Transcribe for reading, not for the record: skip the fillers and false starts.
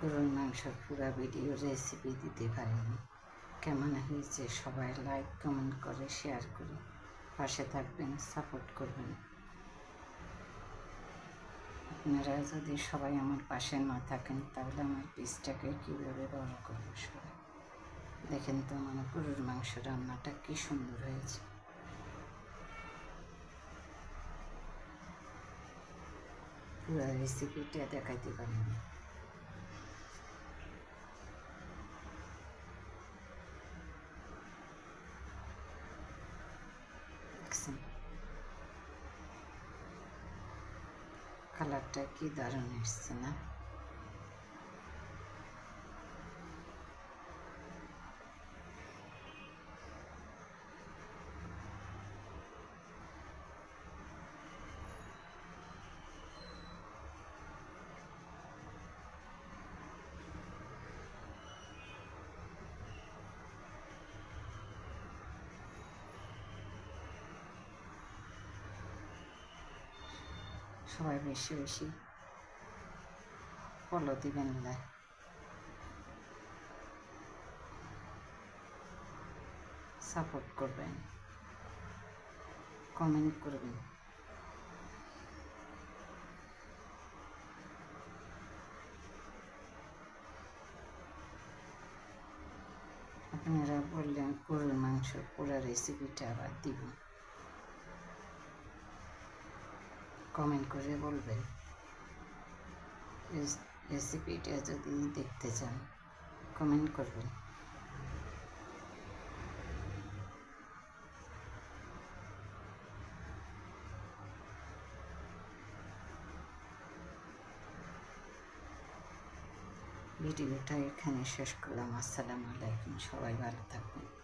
গরুর মাংসের পুরো ভিডিও রেসিপি দিতে পারিনি। কেমন হয়েছে সবাই লাইক কমেন্ট করে শেয়ার করে পাশে থাকবেন, সাপোর্ট করবেন। আপনারা যদি সবাই আমার পাশে না থাকেন তাহলে আমার পিসটাকে কীভাবে বড় করবো। সবাই দেখেন তো আমার গরুর মাংস রান্নাটা কি সুন্দর হয়েছে। পুরো রেসিপিটা দেখাইতে পারিনি। কালারটা কি দারুণ এসছে না? সবাই বেশি বেশি ফলো দিবেন, সাপোর্ট করবেন, কমেন্ট করবেন। আপনারা বললেন গরুর মাংস পুরো রেসিপিটা আবার দিব, কমেন্ট করে বলবেন। রেসিপিটা যদি দেখতে চান কমেন্ট করবেন। ভিডিওটা এখানে শেষ করলাম। আসসালামু আলাইকুম, সবাই ভালো থাকবেন।